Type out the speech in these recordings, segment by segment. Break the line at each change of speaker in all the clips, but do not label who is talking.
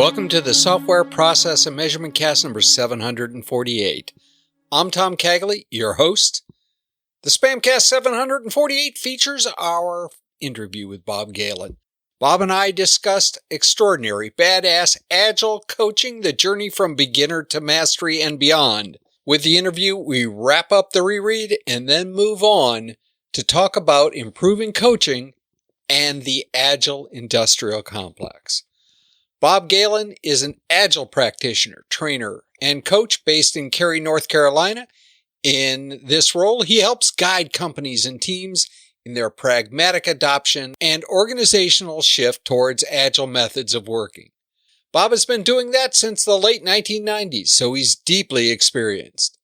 Welcome to the Software Process and Measurement Cast number 748. I'm Tom Cagley, your host. The SPaMCAST 748 features our interview with Bob Galen. Bob and I discussed Extraordinary Badass Agile Coaching, the journey from beginner to mastery and beyond. With the interview, we wrap up the reread and then move on to talk about improving coaching and the Agile Industrial Complex. Bob Galen is an Agile Practitioner, trainer, and coach based in Cary, North Carolina. In this role, he helps guide companies and teams in their pragmatic adoption and organizational shift towards Agile methods of working. Bob has been doing that since the late 1990s, so he's deeply experienced.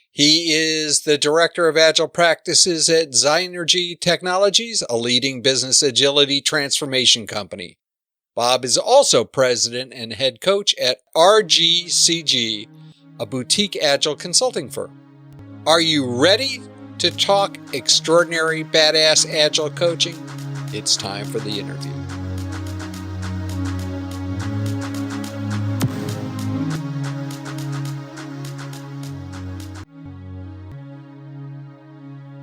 He is the Director of Agile Practices at Zenergy Technologies, a leading business agility transformation company. Bob is also president and head coach at RGCG, a boutique Agile consulting firm. Are you ready to talk Extraordinary Badass Agile Coaching? It's time for the interview.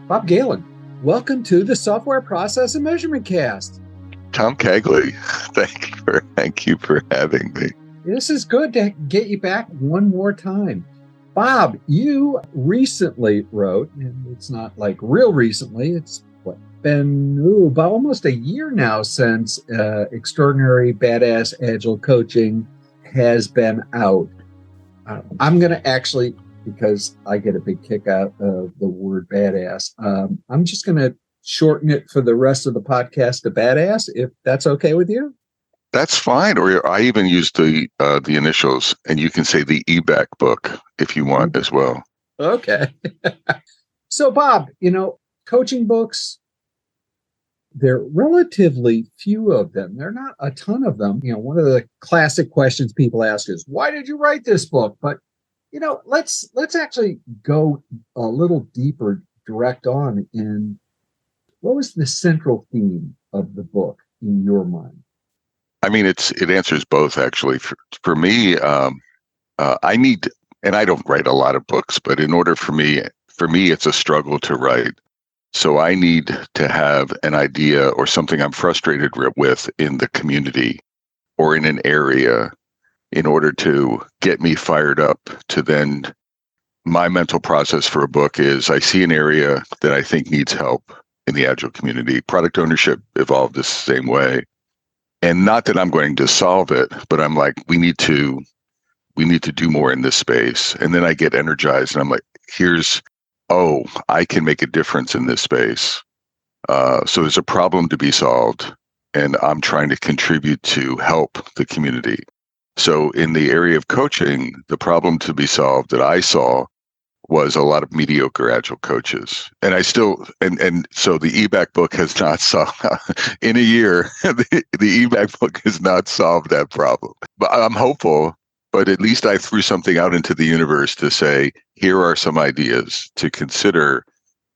Bob Galen, welcome to the Software Process and Measurement Cast.
Tom Cagley, thank you for having me.
This is good to get you back one more time. Bob, you recently wrote, and it's not like real recently, it's been about almost a year now since Extraordinary Badass Agile Coaching has been out. I'm going to actually, because I get a big kick out of the word badass, I'm just going to shorten it for the rest of the podcast to badass, if that's okay with you.
That's fine. Or I even use the initials, and you can say the eBack book if you want as well.
Okay. So, Bob, coaching books, there are relatively few of them. There are not a ton of them. One of the classic questions people ask is, why did you write this book? But, let's actually go a little deeper, direct on in what was the central theme of the book in your mind?
I mean, it answers both, actually. For me, I need, and I don't write a lot of books, but in order for me, it's a struggle to write. So I need to have an idea or something I'm frustrated with in the community or in an area in order to get me fired up to then, my mental process for a book is I see an area that I think needs help in the Agile community. Product ownership evolved the same way. And not that I'm going to solve it, but I'm like, we need to do more in this space. And then I get energized and I'm like, I can make a difference in this space. So there's a problem to be solved, and I'm trying to contribute to help the community. So in the area of coaching, the problem to be solved that I saw was a lot of mediocre Agile coaches. And I still, and so the eBack book has not solved, in a year, the eBack book has not solved that problem. But I'm hopeful, but at least I threw something out into the universe to say, here are some ideas to consider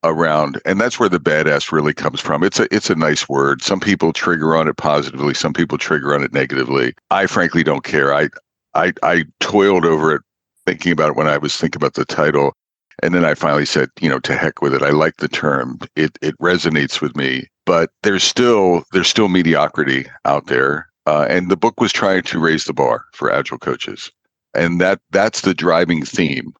around, and that's where the badass really comes from. It's a nice word. Some people trigger on it positively, some people trigger on it negatively. I frankly don't care. I toiled over it, thinking about it when I was thinking about the title. And then I finally said, to heck with it. I like the term. It resonates with me, but there's still mediocrity out there. And the book was trying to raise the bar for Agile coaches. And that's the driving theme,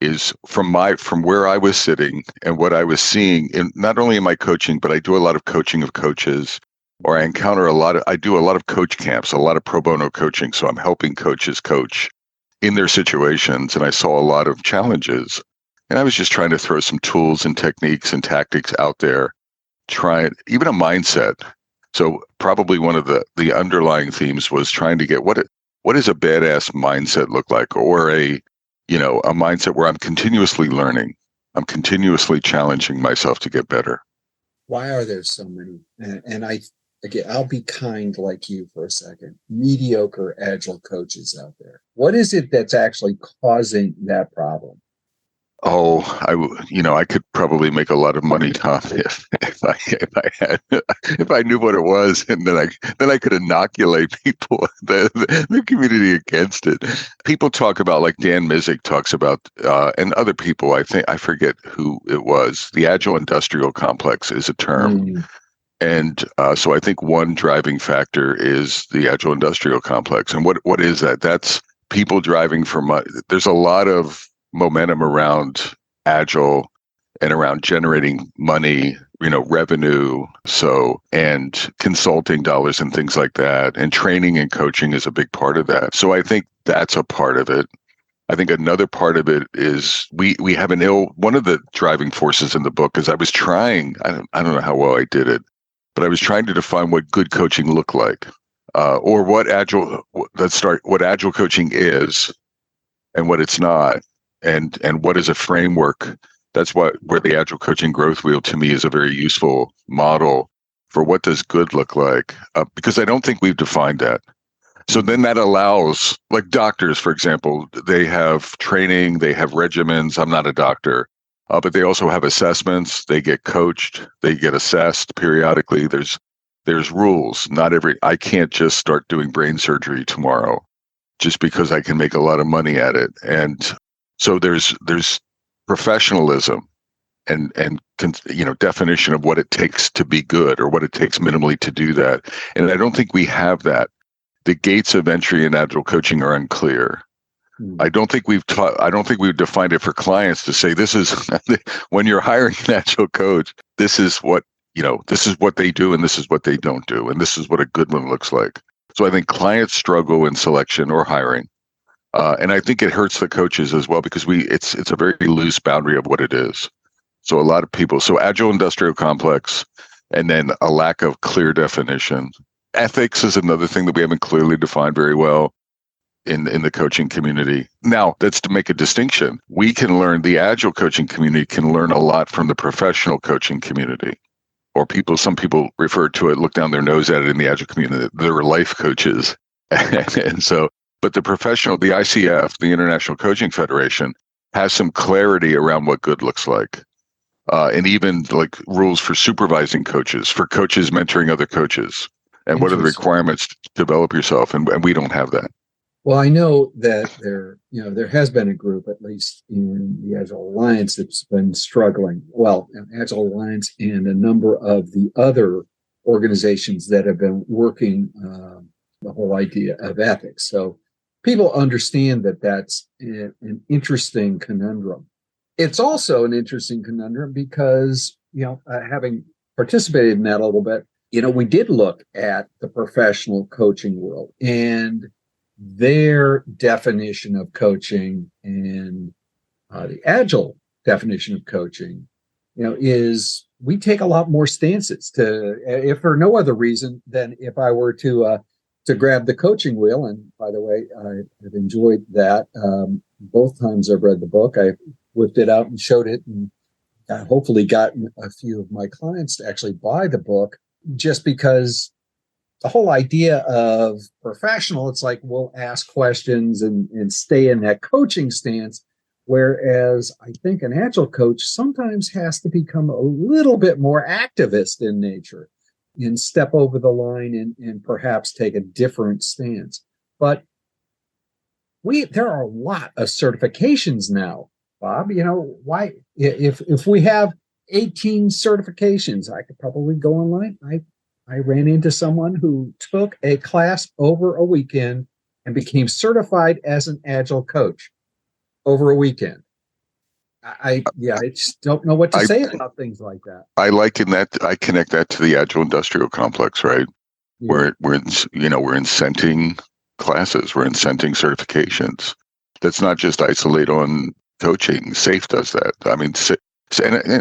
is from where I was sitting and what I was seeing in not only in my coaching, but I do a lot of coaching of coaches, or I do a lot of coach camps, a lot of pro bono coaching. So I'm helping coaches coach in their situations. And I saw a lot of challenges. And I was just trying to throw some tools and techniques and tactics out there, even a mindset. So probably one of the underlying themes was trying to get what does a badass mindset look like, or a mindset where I'm continuously learning, I'm continuously challenging myself to get better.
Why are there so many? And I'll be kind like you for a second. Mediocre Agile coaches out there. What is it that's actually causing that problem?
Oh, I could probably make a lot of money, Tom, if I knew what it was, and then I could inoculate people, the community against it. People talk about, like Dan Mizik talks about, and other people. I forget who it was. The Agile Industrial Complex is a term, and so I think one driving factor is the Agile Industrial Complex. And what is that? That's people driving for money. There's a lot of momentum around Agile and around generating money, revenue, and consulting dollars and things like that. And training and coaching is a big part of that. So I think that's a part of it. I think another part of it is we have one of the driving forces in the book is I was trying, I don't know how well I did it, but I was trying to define what good coaching looked like, or what Agile coaching is and what it's not. And what is a framework? That's where the Agile Coaching Growth Wheel to me is a very useful model for what does good look like, because I don't think we've defined that. So then that allows, like doctors, for example, they have training, they have regimens. I'm not a doctor, but they also have assessments. They get coached, they get assessed periodically. There's rules. I can't just start doing brain surgery tomorrow just because I can make a lot of money at it. And so there's professionalism and definition of what it takes to be good or what it takes minimally to do that. And I don't think we have that. The gates of entry in Agile coaching are unclear. I don't think we've defined it for clients to say, this is when you're hiring an Agile coach, this is what they do and this is what they don't do. And this is what a good one looks like. So I think clients struggle in selection or hiring. And I think it hurts the coaches as well because it's a very loose boundary of what it is. So a lot of people, Agile Industrial Complex, and then a lack of clear definition. Ethics is another thing that we haven't clearly defined very well in the coaching community. Now, that's to make a distinction. The Agile coaching community can learn a lot from the professional coaching community. Or some people refer to it, look down their nose at it in the Agile community. They're life coaches. But the ICF, the International Coaching Federation, has some clarity around what good looks like. And even like rules for supervising coaches, for coaches mentoring other coaches. And what are the requirements to develop yourself? And we don't have that.
Well, I know that there has been a group, at least in the Agile Alliance, that's been struggling. Well, Agile Alliance and a number of the other organizations that have been working the whole idea of ethics. So people understand that that's an interesting conundrum. It's also an interesting conundrum because, having participated in that a little bit, we did look at the professional coaching world and their definition of coaching and the Agile definition of coaching, is we take a lot more stances if for no other reason than if I were to grab the coaching wheel. And by the way, I've enjoyed that. Both times I've read the book, I whipped it out and showed it, and I hopefully gotten a few of my clients to actually buy the book, just because the whole idea of professional, it's like we'll ask questions and stay in that coaching stance. Whereas I think an Agile coach sometimes has to become a little bit more activist in nature and step over the line and perhaps take a different stance. But there are a lot of certifications now, Bob. Why, if we have 18 certifications, I could probably go online. I ran into someone who took a class over a weekend and became certified as an Agile coach over a weekend. I just don't know what to say about things like that.
I liken that. I connect that to the Agile Industrial Complex, right? Yeah. We're incenting classes, we're incenting certifications. That's not just isolate on coaching. SAFE does that. I mean,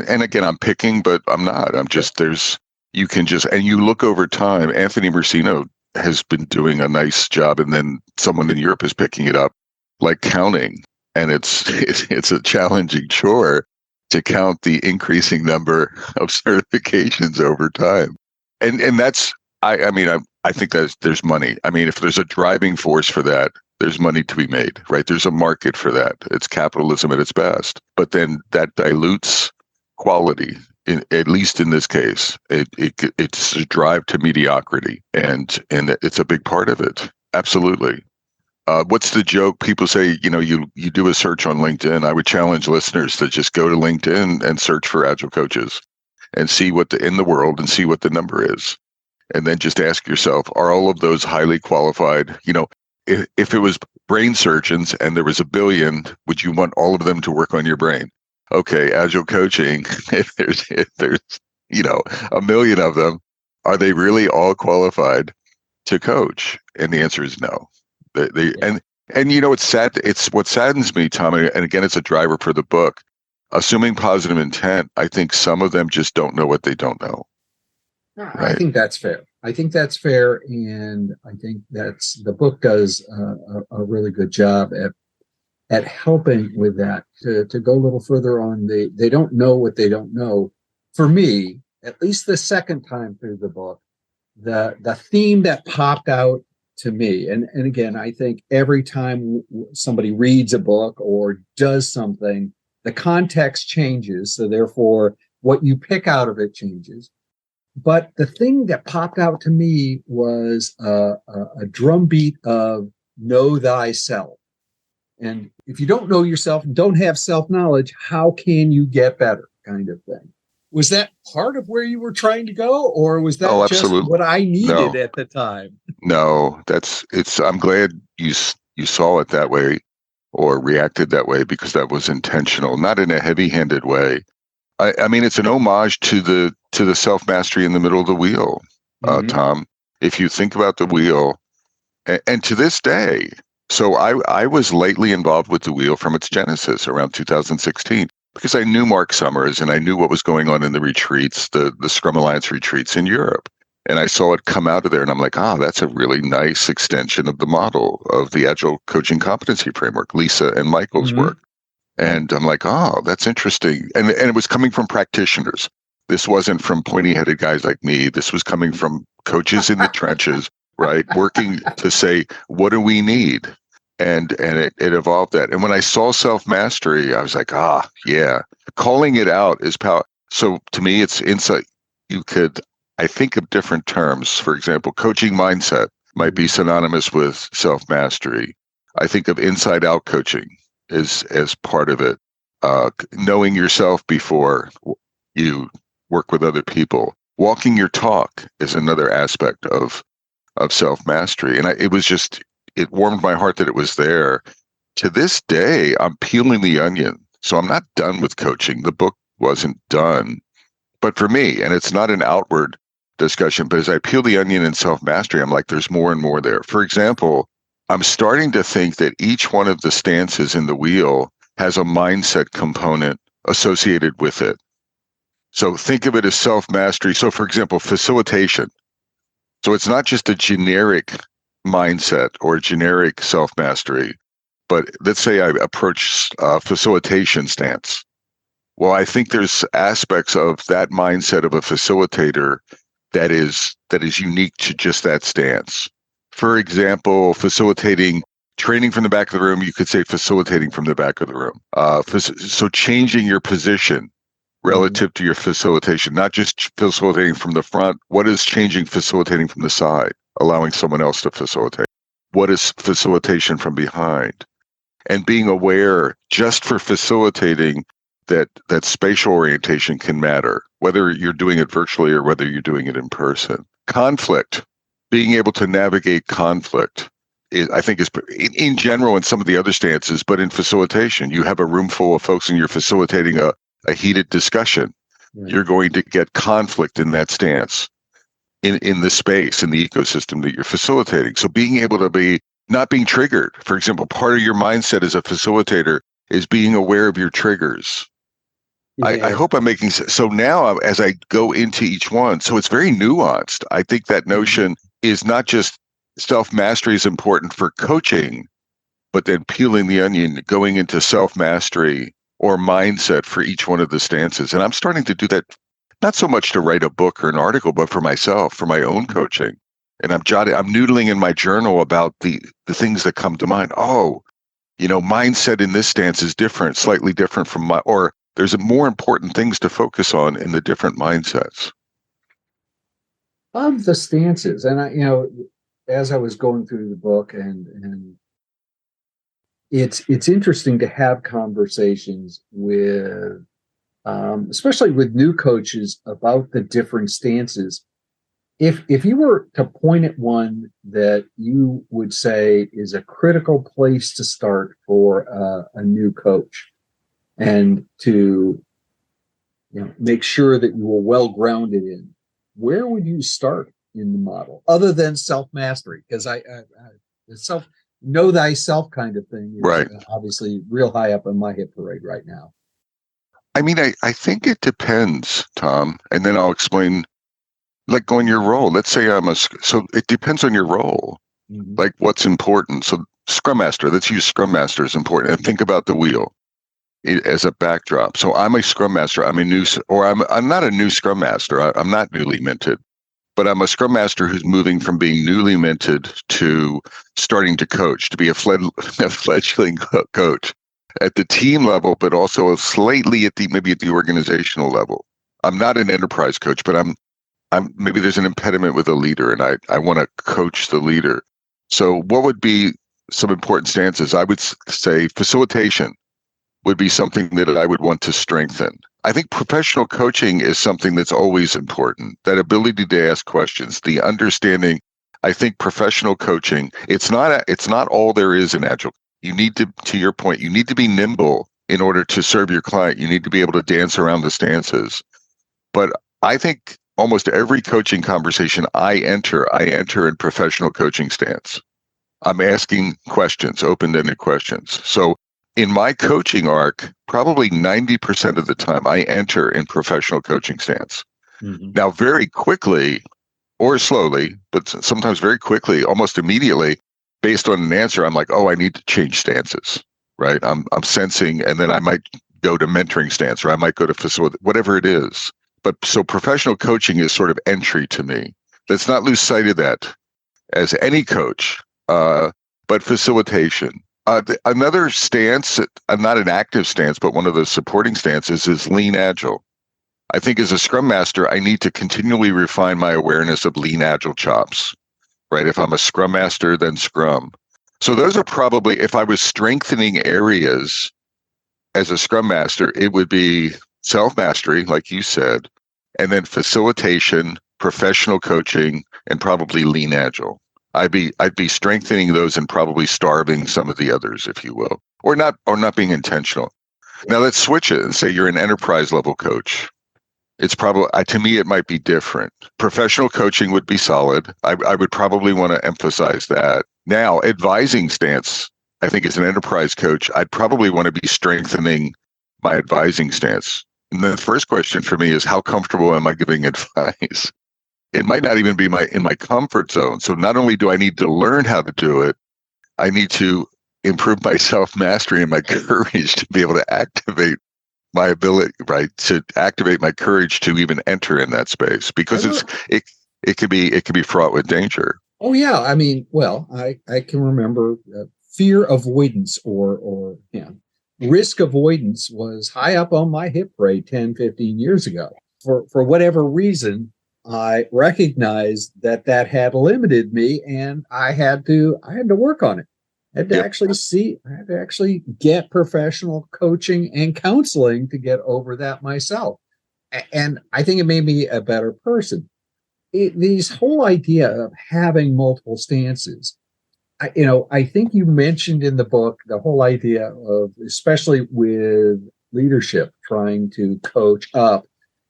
and again, I'm picking, but I'm not. I'm just and you look over time. Anthony Mercino has been doing a nice job, and then someone in Europe is picking it up, like counting. And it's a challenging chore to count the increasing number of certifications over time. And that's, I think that there's money. I mean, if there's a driving force for that, there's money to be made, right? There's a market for that. It's capitalism at its best. But then that dilutes quality, at least in this case. It's a drive to mediocrity, and it's a big part of it. Absolutely. What's the joke? People say, you do a search on LinkedIn. I would challenge listeners to just go to LinkedIn and search for Agile coaches and see what in the world and see what the number is. And then just ask yourself, are all of those highly qualified? If it was brain surgeons and there was 1 billion, would you want all of them to work on your brain? Okay, Agile coaching, if there's 1 million of them, are they really all qualified to coach? And the answer is no. And it's sad. It's what saddens me, Tom. And again, it's a driver for the book. Assuming positive intent, I think some of them just don't know what they don't know.
Right. I think that's fair. And I think the book does a really good job at helping with that. To go a little further on, they don't know what they don't know. For me, at least the second time through the book, the theme that popped out to me, and again, I think every time somebody reads a book or does something, the context changes. So therefore, what you pick out of it changes. But the thing that popped out to me was a drumbeat of know thyself. And if you don't know yourself, don't have self-knowledge, how can you get better, kind of thing. Was that part of where you were trying to go, or was that just what I needed at the time?
No, I'm glad you saw it that way or reacted that way, because that was intentional, not in a heavy-handed way. I mean, it's an homage to the self-mastery in the middle of the wheel, Tom. If you think about the wheel, and to this day, so I was lately involved with the wheel from its genesis around 2016, because I knew Mark Summers and I knew what was going on in the retreats, the Scrum Alliance retreats in Europe. And I saw it come out of there, and I'm like, that's a really nice extension of the model of the Agile Coaching Competency Framework, Lisa and Michael's work. And I'm like, that's interesting. And it was coming from practitioners. This wasn't from pointy-headed guys like me. This was coming from coaches in the trenches, right? Working to say, what do we need? And it evolved that. And when I saw self-mastery, I was like, yeah. Calling it out is power. So to me, it's insight. I think of different terms. For example, coaching mindset might be synonymous with self-mastery. I think of inside-out coaching as part of it. Knowing yourself before you work with other people. Walking your talk is another aspect of self-mastery. And it warmed my heart that it was there. To this day, I'm peeling the onion. So I'm not done with coaching. The book wasn't done. But for me, and it's not an outward discussion, but as I peel the onion in self-mastery, I'm like, there's more and more there. For example, I'm starting to think that each one of the stances in the wheel has a mindset component associated with it. So think of it as self-mastery. So for example, facilitation. So it's not just a generic mindset or generic self-mastery, but let's say I approach a facilitation stance. Well, I think there's aspects of that mindset of a facilitator that is unique to just that stance. For example, facilitating training from the back of the room, you could say facilitating from the back of the room. So changing your position relative to your facilitation, not just facilitating from the front. What is changing facilitating from the side, allowing someone else to facilitate? What is facilitation from behind? And being aware just for facilitating that spatial orientation can matter, whether you're doing it virtually or whether you're doing it in person. Conflict, being able to navigate conflict, I think is in general in some of the other stances, but in facilitation, you have a room full of folks and you're facilitating a heated discussion. Right. You're going to get conflict in that stance, in the space, in the ecosystem that you're facilitating. So being able to be not being triggered. For example, part of your mindset as a facilitator is being aware of your triggers. Yeah. I hope I'm making sense. So now as I go into each one, so it's very nuanced. I think that notion is not just self-mastery is important for coaching, but then peeling the onion, going into self-mastery or mindset for each one of the stances. And I'm starting to do that, not so much to write a book or an article, but for myself, for my own coaching. and I'm noodling in my journal about the things that come to mind. Oh, mindset in this stance is different, slightly different from or there's more important things to focus on in the different mindsets.
Of the stances, and as I was going through the book, and it's interesting to have conversations with, especially with new coaches, about the different stances. If you were to point at one that you would say is a critical place to start for a new coach, and to make sure that you were well grounded in, where would you start in the model, other than self-mastery? Because the know thyself kind of thing is
right.
Obviously real high up on my hit parade right now.
I mean, I think it depends, Tom, and then I'll explain. Like on your role, let's say so it depends on your role, like what's important. So Scrum Master, let's use Scrum Master as important, and think about the wheel as a backdrop. So I'm a Scrum Master. I'm not a new Scrum Master. I'm not newly minted, but I'm a Scrum Master who's moving from being newly minted to starting to coach, to be a fledgling coach at the team level, but also slightly maybe at the organizational level. I'm not an enterprise coach, but maybe there's an impediment with a leader, and I want to coach the leader. So what would be some important stances? I would say facilitation would be something that I would want to strengthen. I think professional coaching is something that's always important. That ability to ask questions, the understanding. I think professional coaching, it's not all there is in Agile. You need to your point, you need to be nimble in order to serve your client. You need to be able to dance around the stances. But I think almost every coaching conversation I enter in professional coaching stance. I'm asking questions, open-ended questions. So in my coaching arc, probably 90% of the time I enter in professional coaching stance. Now, very quickly or slowly, but sometimes very quickly, almost immediately, based on an answer, I'm like, oh, I need to change stances, right? I'm sensing, and then I might go to mentoring stance, or I might go to facility, whatever it is. But so professional coaching is sort of entry to me. Let's not lose sight of that as any coach, but facilitation. Another stance, not an active stance, but one of the supporting stances is lean agile. I think as a Scrum Master, I need to continually refine my awareness of lean agile chops, right? If I'm a Scrum Master, then Scrum. So those are probably, if I was strengthening areas as a Scrum Master, it would be self-mastery, like you said, and then facilitation, professional coaching, and probably lean agile. I'd be strengthening those and probably starving some of the others, if you will, or not being intentional. Now let's switch it and say you're an enterprise level coach. It's probably, to me, it might be different. Professional coaching would be solid. I would probably want to emphasize that. Now, advising stance, I think as an enterprise coach, I'd probably want to be strengthening my advising stance. And the first question for me is, how comfortable am I giving advice? It might not even be in my comfort zone. So not only do I need to learn how to do it, I need to improve my self-mastery and my courage to be able to activate my ability, right? To activate my courage to even enter in that space, because it could be fraught with danger.
Oh yeah, I mean, well, I can remember fear avoidance or risk avoidance was high up on my hit parade 10, 15 years ago. For whatever reason, I recognized that had limited me, and I had to work on it. I had to actually get professional coaching and counseling to get over that myself. And I think it made me a better person. This whole idea of having multiple stances, I think you mentioned in the book the whole idea of, especially with leadership trying to coach up,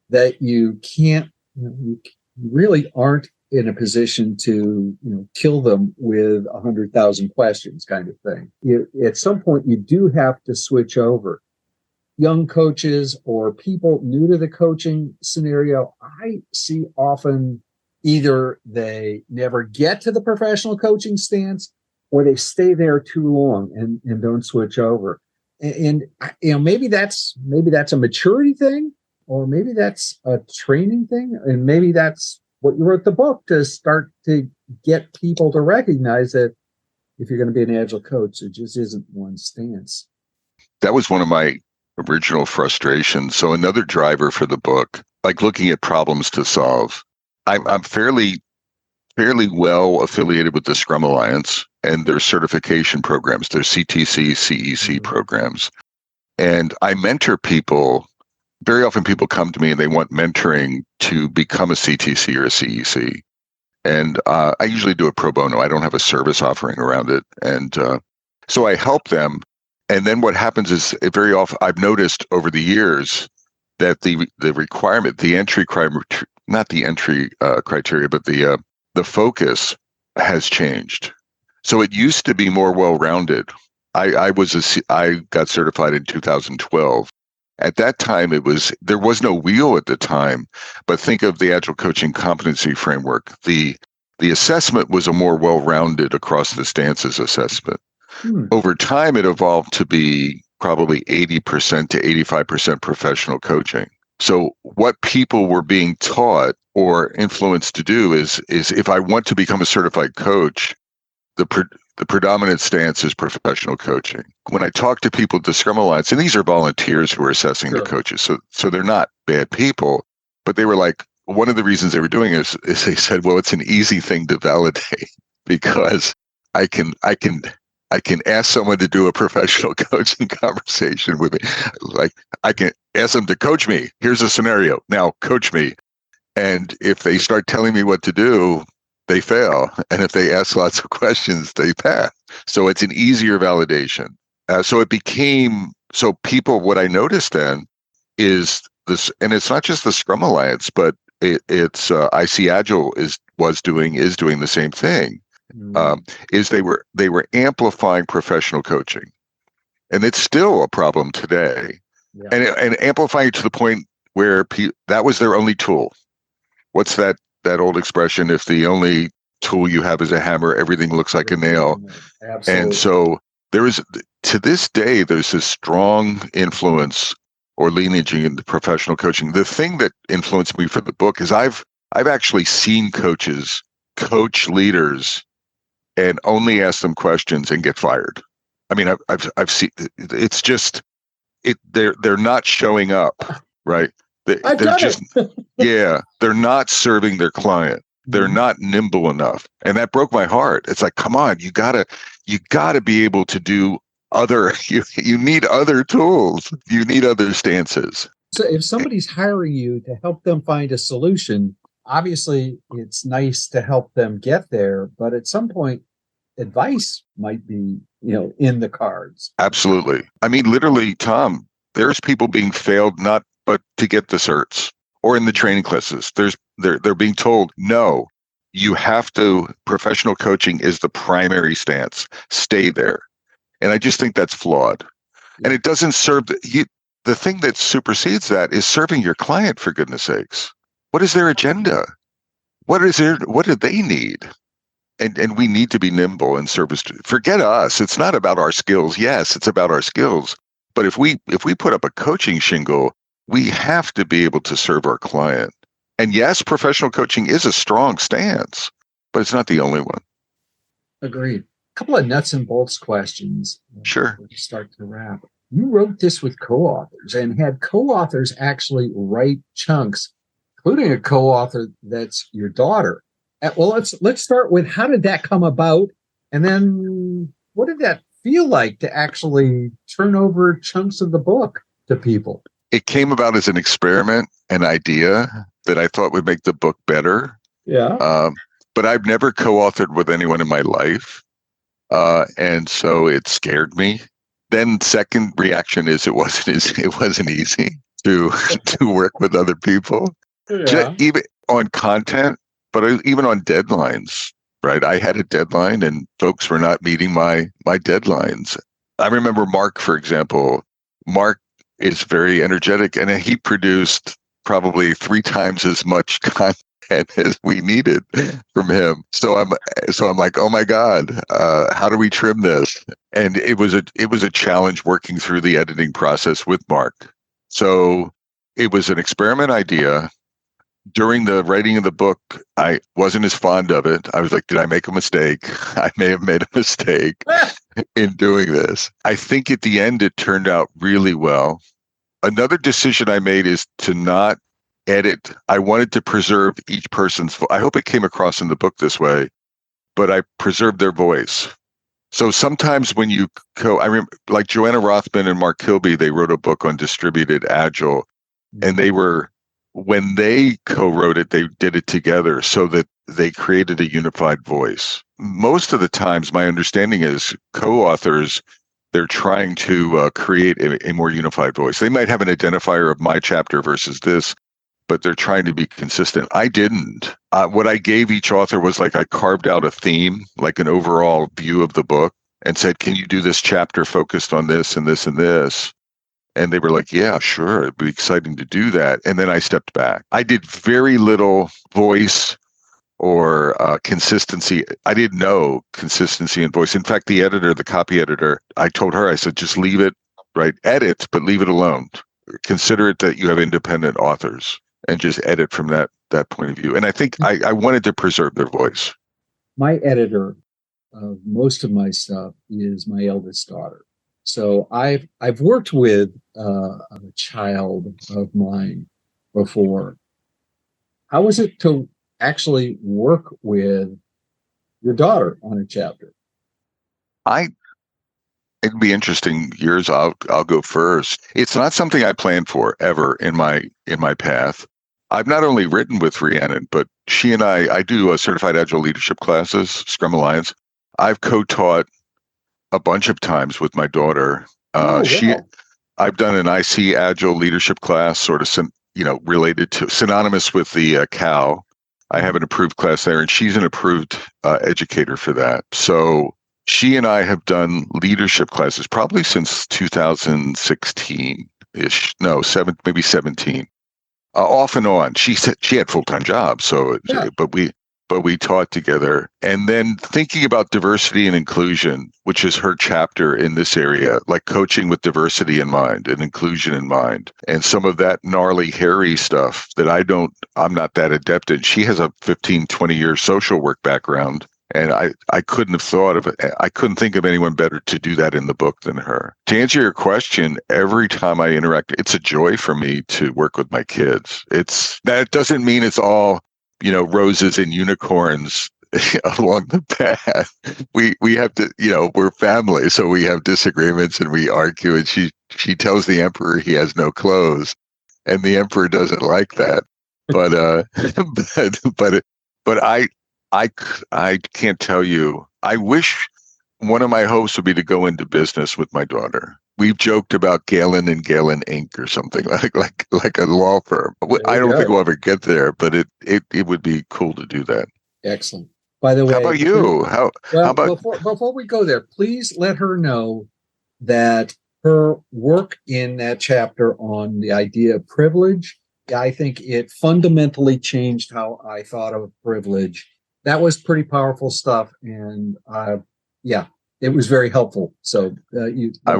that you can't, you really aren't in a position to kill them with 100,000 questions kind of thing. At some point, you do have to switch over. Young coaches or people new to the coaching scenario, I see often either they never get to the professional coaching stance, or they stay there too long and don't switch over. And maybe that's a maturity thing, or maybe that's a training thing, and maybe that's what you wrote the book to start to get people to recognize that if you're going to be an agile coach, it just isn't one stance.
That was one of my original frustrations. So another driver for the book, like looking at problems to solve. I'm fairly well affiliated with the Scrum Alliance and their certification programs, their CTC, CEC programs. And I mentor people. Very often people come to me and they want mentoring to become a CTC or a CEC. And I usually do it pro bono. I don't have a service offering around it. And so I help them. And then what happens is very often I've noticed over the years that the requirement, the entry criteria, not the entry criteria, but the focus has changed. So it used to be more well-rounded. I got certified in 2012. At that time, there was no wheel at the time, but think of the Agile Coaching Competency Framework. The assessment was a more well-rounded across the stances assessment. Over time, it evolved to be probably 80% to 85% professional coaching. So what people were being taught or influenced to do is if I want to become a certified coach, the predominant stance is professional coaching. When I talk to people at the Scrum Alliance, and these are volunteers who are assessing the coaches, so they're not bad people, but they were like, one of the reasons they were doing is they said, well, it's an easy thing to validate because I can ask someone to do a professional coaching conversation with me. Like I can ask them to coach me. Here's a scenario. Now coach me. And if they start telling me what to do, they fail. And if they ask lots of questions, they pass. So it's an easier validation. So people, what I noticed then is this, and it's not just the Scrum Alliance, but it's I see Agile is doing the same thing. Is they were amplifying professional coaching, and it's still a problem today, and amplifying it to the point where that was their only tool. What's that old expression? If the only tool you have is a hammer, everything looks like a nail. Absolutely. And so to this day, there's this strong influence or lineage into professional coaching. The thing that influenced me for the book is I've actually seen coaches coach leaders and only ask them questions and get fired. I mean, I've seen it's just they're not showing up, right? They're just they're not serving their client. They're not nimble enough, and that broke my heart. It's like, come on, you gotta be able to do other. You need other tools. You need other stances.
So if somebody's hiring you to help them find a solution, obviously it's nice to help them get there, but at some point advice might be, in the cards.
Absolutely. I mean, literally, Tom, there's people being failed not but to get the certs or in the training classes. They're being told, no, you have to, professional coaching is the primary stance. Stay there. And I just think that's flawed. And it doesn't serve the thing that supersedes that is serving your client, for goodness sakes. What is their agenda? What do they need? And we need to be nimble in service to, forget us. It's not about our skills. Yes, it's about our skills. But if we put up a coaching shingle, we have to be able to serve our client. And yes, professional coaching is a strong stance, but it's not the only one.
Agreed. A couple of nuts and bolts questions.
Sure.
To start to wrap. You wrote this with co-authors and had co-authors actually write chunks, including a co-author that's your daughter. Well, let's start with, how did that come about? And then what did that feel like to actually turn over chunks of the book to people?
It came about as an experiment, an idea that I thought would make the book better.
Yeah.
But I've never co-authored with anyone in my life. And so it scared me. Then second reaction is it wasn't easy to work with other people.
Yeah.
Even on content, but even on deadlines, right? I had a deadline and folks were not meeting my deadlines. I remember Mark, for example. Mark is very energetic, and he produced probably 3 times as much content as we needed from him. So I'm like, oh my God, how do we trim this? And it was a challenge working through the editing process with Mark. So it was an experiment idea. during the writing of the book, I wasn't as fond of it. I was like, did I make a mistake? I may have made a mistake in doing this. I think at the end, it turned out really well. Another decision I made is to not edit. I wanted to preserve each person's I hope it came across in the book this way, but I preserved their voice. So sometimes when you I remember, like Joanna Rothman and Mark Kilby, they wrote a book on distributed agile, and when they co-wrote it, they did it together so that they created a unified voice. Most of the times, my understanding is co-authors, they're trying to create a more unified voice. They might have an identifier of my chapter versus this, but they're trying to be consistent. I didn't. What I gave each author was like I carved out a theme, like an overall view of the book, and said, can you do this chapter focused on this and this and this? And they were like, yeah, sure. It'd be exciting to do that. And then I stepped back. I did very little voice or consistency. I didn't know consistency in voice. In fact, the editor, the copy editor, I told her, I said, just leave it, right? Edit, but leave it alone. Consider it that you have independent authors and just edit from that point of view. And I think I wanted to preserve their voice.
My editor of most of my stuff is my eldest daughter. So I've worked with a child of mine before. How was it to actually work with your daughter on a chapter?
It'd be interesting. Yours, I'll go first. It's not something I planned for ever in my path. I've not only written with Rhiannon, but she and I do certified agile leadership classes, Scrum Alliance. I've co-taught a bunch of times with my daughter. Wow. I've done an IC Agile leadership class, sort of, related to, synonymous with the CAL. I have an approved class there, and she's an approved educator for that. So she and I have done leadership classes probably since 2016-ish. No, maybe 17. Off and on. She said she had full-time jobs, so yeah. but we taught together. And then thinking about diversity and inclusion, which is her chapter in this area, like coaching with diversity in mind and inclusion in mind, and some of that gnarly, hairy stuff that I'm not that adept in. She has a 15, 20-year social work background, and I couldn't have thought of it. I couldn't think of anyone better to do that in the book than her. To answer your question, every time I interact, it's a joy for me to work with my kids. That doesn't mean it's all, roses and unicorns along the path. We have to, we're family, so we have disagreements and we argue, and she tells the emperor he has no clothes, and the emperor doesn't like that. But I can't tell you. I wish one of my hopes would be to go into business with my daughter. We've joked about Galen and Galen Inc. or something like a law firm. I don't think we'll ever get there, but it would be cool to do that.
Excellent. By the way,
how about you? How about
before we go there, please let her know that her work in that chapter on the idea of privilege, I think it fundamentally changed how I thought of privilege. That was pretty powerful stuff, and it was very helpful. So
I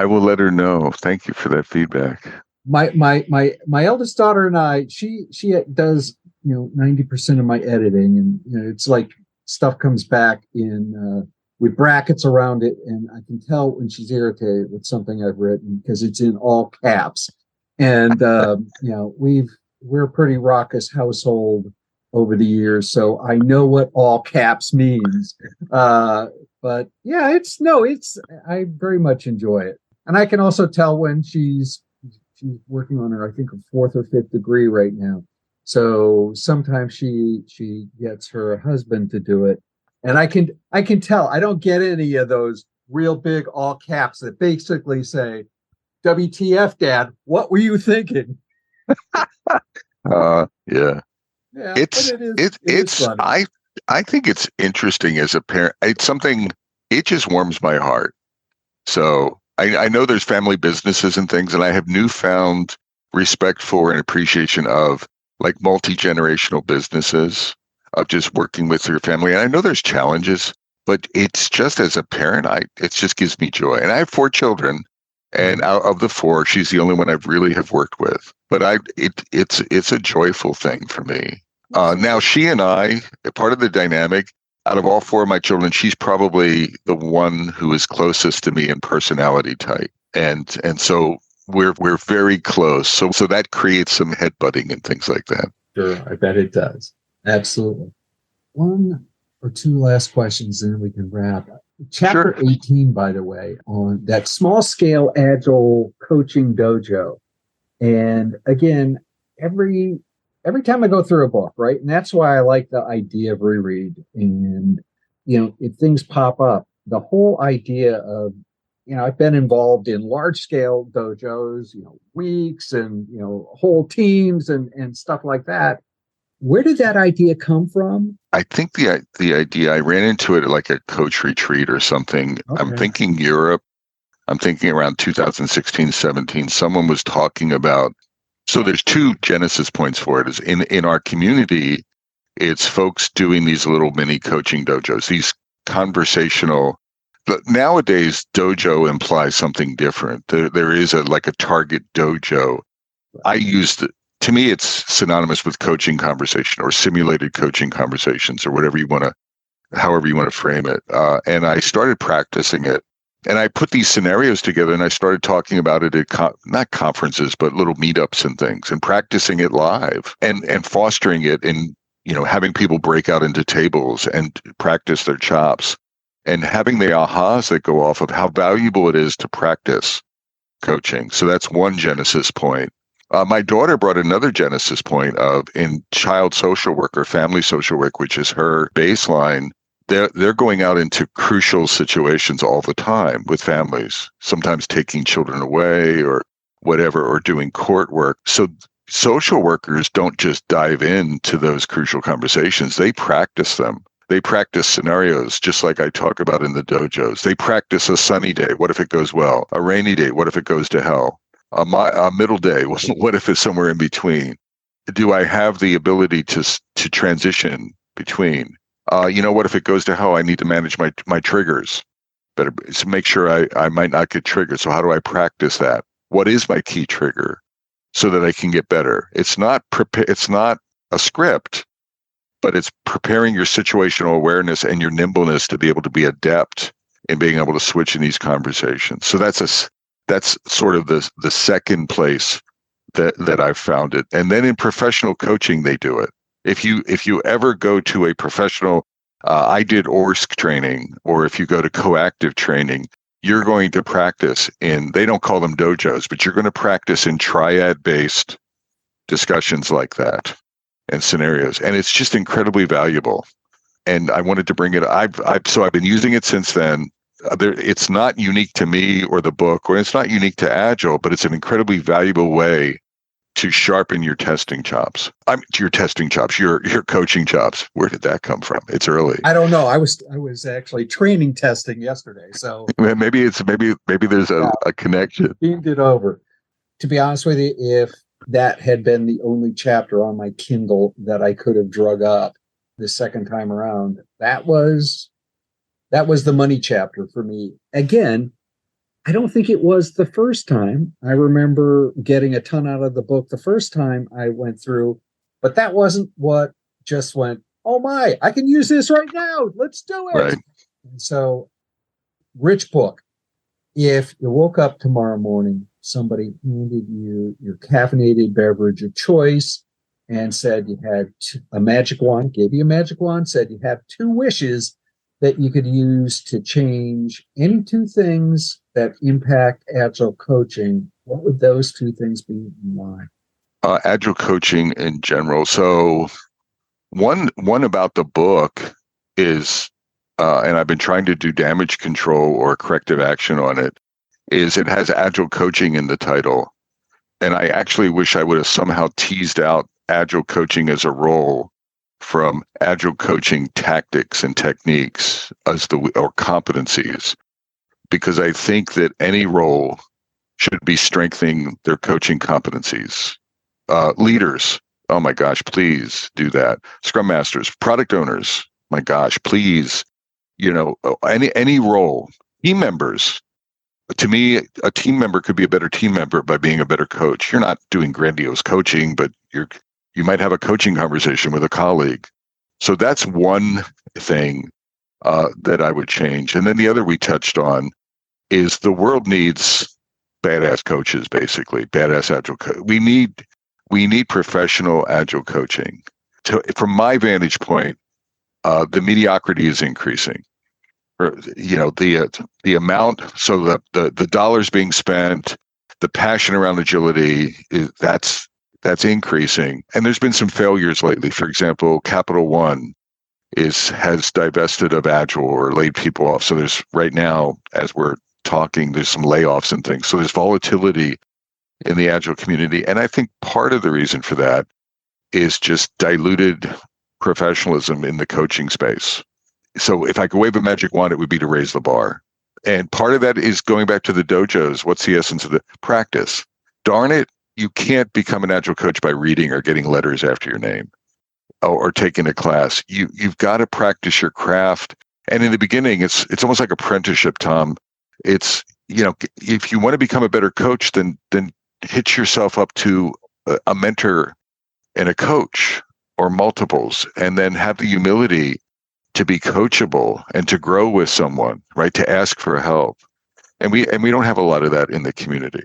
will let her know. Thank you for that feedback.
My eldest daughter and I, she does 90% of my editing, and it's like stuff comes back in with brackets around it, and I can tell when she's irritated with something I've written because it's in all caps. And we're a pretty raucous household over the years, so I know what all caps means. But yeah, I very much enjoy it. And I can also tell when she's working on her, I think, a 4th or 5th degree right now. So sometimes she gets her husband to do it. And I can tell I don't get any of those real big all caps that basically say, WTF, Dad, what were you thinking?
Yeah.
Yeah,
it's
funny.
I think it's interesting as a parent. It's something, it just warms my heart. So I know there's family businesses and things, and I have newfound respect for and appreciation of like multi-generational businesses, of just working with your family. And I know there's challenges, but it's just as a parent, it just gives me joy. And I have 4 children, And out of the four, she's the only one I really have worked with. But it's a joyful thing for me. Now, she and I, part of the dynamic, out of all four of my children, she's probably the one who is closest to me in personality type. And so we're very close. So that creates some headbutting and things like that.
Sure, I bet it does. Absolutely. One or two last questions, and then we can wrap. Chapter 18, by the way, on that small scale agile coaching dojo. And again, every time I go through a book, right? And that's why I like the idea of reread. And, if things pop up, the whole idea of, I've been involved in large scale dojos, weeks and, whole teams and stuff like that. Where did that idea come from?
I think the idea, I ran into it at like a coach retreat or something. Okay. I'm thinking Europe. I'm thinking around 2016, 17. Someone was talking about, so there's two genesis points for it. Is in our community, it's folks doing these little mini coaching dojos, these conversational. But nowadays, dojo implies something different. There is a target dojo. To me, it's synonymous with coaching conversation or simulated coaching conversations or whatever however you want to frame it. And I started practicing it, and I put these scenarios together, and I started talking about it at not conferences, but little meetups and things, and practicing it live and fostering it, and having people break out into tables and practice their chops, and having the ahas that go off of how valuable it is to practice coaching. So that's one genesis point. My daughter brought another genesis point of in child social work or family social work, which is her baseline. They're going out into crucial situations all the time with families, sometimes taking children away or whatever, or doing court work. So social workers don't just dive into those crucial conversations. They practice them. They practice scenarios, just like I talk about in the dojos. They practice a sunny day. What if it goes well? A rainy day. What if it goes to hell? A middle day. What if it's somewhere in between? Do I have the ability to transition between? What if it goes to hell? I need to manage my triggers. Better to make sure I might not get triggered. So how do I practice that? What is my key trigger so that I can get better? It's not a script, but it's preparing your situational awareness and your nimbleness to be able to be adept in being able to switch in these conversations. So that's sort of the second place that I've found it. And then in professional coaching, they do it. If you ever go to a professional, I did ORSC training, or if you go to coactive training, you're going to practice they don't call them dojos, but you're going to practice in triad-based discussions like that and scenarios. And it's just incredibly valuable. And I wanted to bring it. So I've been using it since then. It's not unique to me or the book, or it's not unique to Agile, but it's an incredibly valuable way to sharpen your testing chops. Your coaching chops. Where did that come from? It's early.
I don't know. I was actually training testing yesterday, so
maybe there's a connection.
Beamed it over. To be honest with you, if that had been the only chapter on my Kindle that I could have drug up the second time around, that was the money chapter for me. Again, I don't think it was the first time. I remember getting a ton out of the book the first time I went through, but that wasn't what just went, oh my, I can use this right now. Let's do it.
Right.
And so, rich book. If you woke up tomorrow morning, somebody handed you your caffeinated beverage of choice and said you had a magic wand, gave you a magic wand, said you have 2 wishes that you could use to change any 2 things that impact Agile coaching, what would those 2 things be and why?
Agile coaching in general. So one about the book is, and I've been trying to do damage control or corrective action on it, is it has Agile coaching in the title. And I actually wish I would have somehow teased out Agile coaching as a role from Agile coaching tactics and techniques or competencies, because I think that any role should be strengthening their coaching competencies. Leaders, oh my gosh, please do that. Scrum masters, product owners, my gosh, please, any role. Team members, to me, a team member could be a better team member by being a better coach. You're not doing grandiose coaching, but you might have a coaching conversation with a colleague. So that's one thing that I would change. And then the other we touched on is the world needs badass coaches, basically, badass agile we need professional agile coaching. From my vantage point, the mediocrity is increasing. The amount, so the dollars being spent, the passion around agility that's increasing. And there's been some failures lately. For example, Capital One has divested of agile or laid people off. So there's right now, as we're talking, there's some layoffs and things. So there's volatility in the agile community. And I think part of the reason for that is just diluted professionalism in the coaching space. So if I could wave a magic wand, it would be to raise the bar. And part of that is going back to the dojos. What's the essence of the practice? Darn it, you can't become an agile coach by reading or getting letters after your name or taking a class. You've got to practice your craft. And in the beginning, it's almost like apprenticeship, Tom. It's, if you want to become a better coach, then hitch yourself up to a mentor and a coach or multiples, and then have the humility to be coachable and to grow with someone, right? To ask for help. And we don't have a lot of that in the community.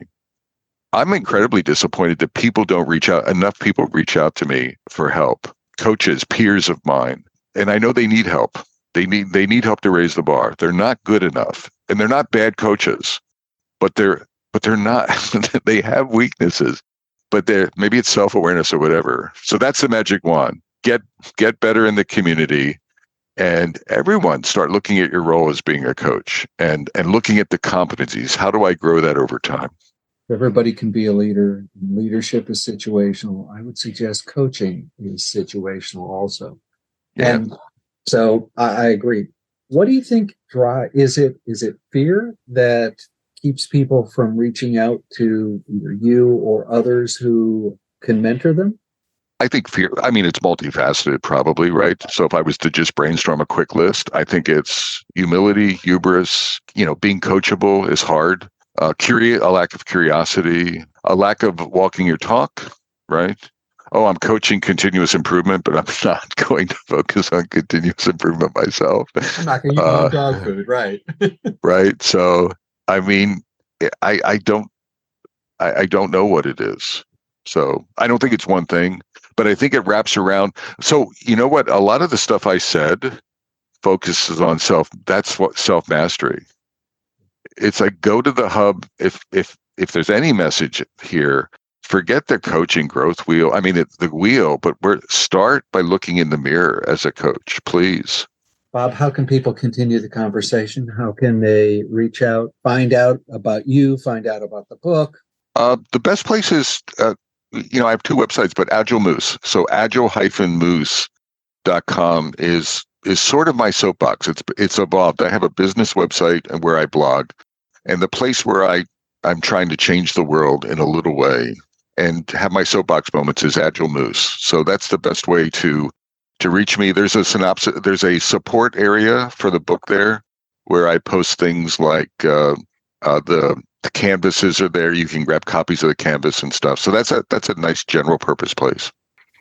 I'm incredibly disappointed that enough people reach out to me for help. Coaches, peers of mine. And I know they need help. They need help to raise the bar. They're not good enough. And they're not bad coaches, but they're not, they have weaknesses, but maybe it's self-awareness or whatever. So that's the magic wand. Get better in the community. And everyone start looking at your role as being a coach and looking at the competencies. How do I grow that over time?
Everybody can be a leader. Leadership is situational. I would suggest coaching is situational also.
Yeah.
And so I agree. What do you think is it fear that keeps people from reaching out to either you or others who can mentor them?
I think fear, it's multifaceted probably, right? So if I was to just brainstorm a quick list, I think it's humility, hubris, being coachable is hard. A lack of curiosity, a lack of walking your talk, right? Oh, I'm coaching continuous improvement, but I'm not going to focus on continuous improvement myself.
I'm not going to eat my own dog food, right?
Right. So, I don't know what it is. So I don't think it's one thing, but I think it wraps around. So you know what? A lot of the stuff I said focuses on that's what self-mastery. It's like, go to the hub. If there's any message here, forget the coaching growth wheel. It's the wheel, but start by looking in the mirror as a coach, please.
Bob, how can people continue the conversation? How can they reach out, find out about you, find out about the book?
The best place is, I have two websites, but Agile Moose. So agile-moose.com is sort of my soapbox. It's evolved. I have a business website and where I blog, and the place where I'm trying to change the world in a little way and have my soapbox moments is Agile Moose. So that's the best way to reach me. There's a synopsis. There's a support area for the book there where I post things like the canvases are there. You can grab copies of the canvas and stuff. So that's a nice general purpose place.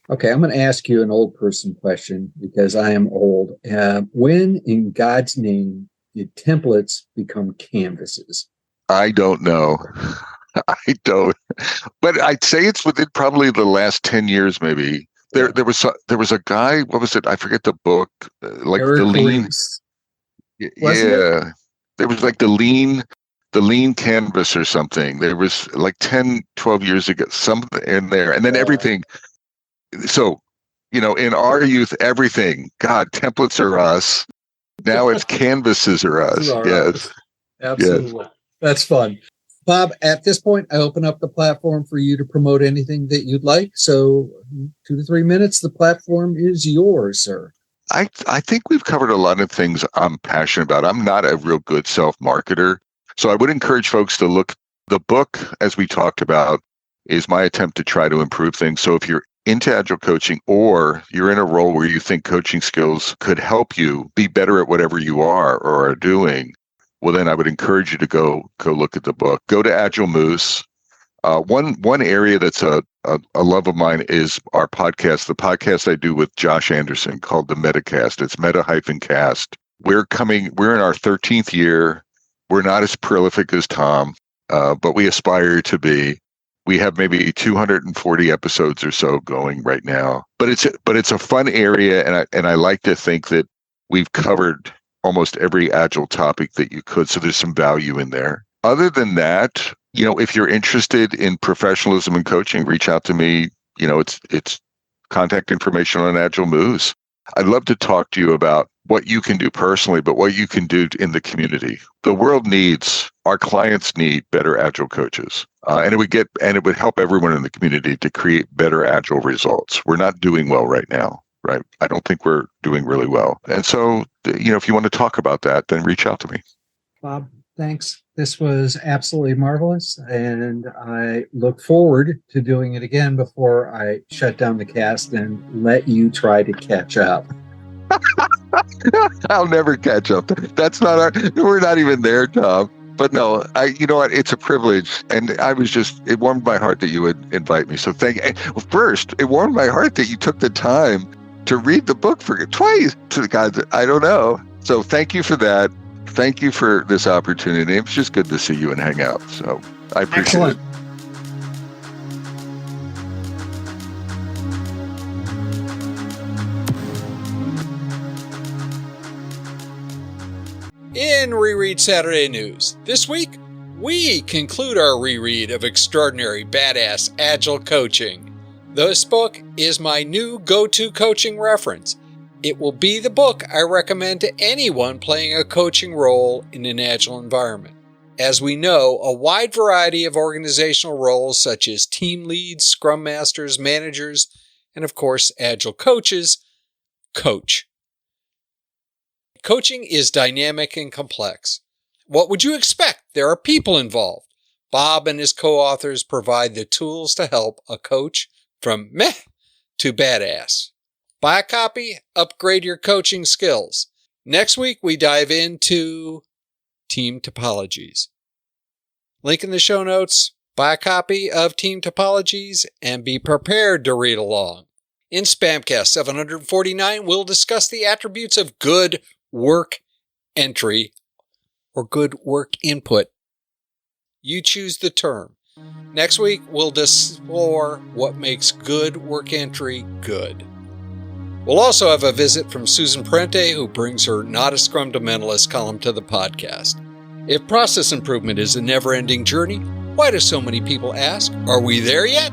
Okay, I'm going to ask you an old person question because I am old. When in God's name did templates become canvases?
I don't know. I don't. But I'd say it's within probably the last 10 years, maybe. There was a guy. What was it? I forget the book. Like
Eric
the lean.
Rees.
Yeah, there was like the lean canvas or something. There was like 10, 12 years ago, something in there, and then everything. So, in our youth, everything. God, templates are us. Now it's canvases are us. Yes,
absolutely.
Yes.
That's fun. Bob, at this point, I open up the platform for you to promote anything that you'd like. So 2 to 3 minutes, the platform is yours, sir.
I think we've covered a lot of things I'm passionate about. I'm not a real good self-marketer. So I would encourage folks to look. The book, as we talked about, is my attempt to try to improve things. So if you're into agile coaching or you're in a role where you think coaching skills could help you be better at whatever you are or are doing, well, then I would encourage you to go look at the book. Go to Agile Moose. One area that's a love of mine is our podcast, the podcast I do with Josh Anderson called the MetaCast. It's meta-cast. We're in our 13th year. We're not as prolific as Tom, but we aspire to be. We have maybe 240 episodes or so going right now. But it's a fun area, and I like to think that we've covered almost every Agile topic that you could. So there's some value in there. Other than that, if you're interested in professionalism and coaching, reach out to me. It's contact information on Agile Moves. I'd love to talk to you about what you can do personally, but what you can do in the community. The world our clients need better Agile coaches. And it would help everyone in the community to create better Agile results. We're not doing well right now, right? I don't think we're doing really well. And so, if you want to talk about that, then reach out to me.
Bob, thanks. This was absolutely marvelous, and I look forward to doing it again before I shut down the cast and let you try to catch up.
I'll never catch up. We're not even there, Tom. But no, you know what? It's a privilege, and it warmed my heart that you would invite me. So first, it warmed my heart that you took the time to read the book for twice. To God, I don't know. So thank you for that. Thank you for this opportunity. It was just good to see you and hang out. So I appreciate it.
In Reread Saturday News, this week, we conclude our reread of Extraordinary Badass Agile Coaching. This book is my new go-to coaching reference. It will be the book I recommend to anyone playing a coaching role in an Agile environment. As we know, a wide variety of organizational roles such as team leads, scrum masters, managers, and of course, Agile coaches, coach. Coaching is dynamic and complex. What would you expect? There are people involved. Bob and his co-authors provide the tools to help a coach from meh to badass. Buy a copy, upgrade your coaching skills. Next week, we dive into team topologies. Link in the show notes. Buy a copy of Team Topologies and be prepared to read along. In SPaMCAST 749, we'll discuss the attributes of good work entry or good work input. You choose the term. Next week, we'll explore what makes good work entry good. We'll also have a visit from Susan Parente, who brings her Not a Scrumdimentalist column to the podcast. If process improvement is a never-ending journey, why do so many people ask, are we there yet?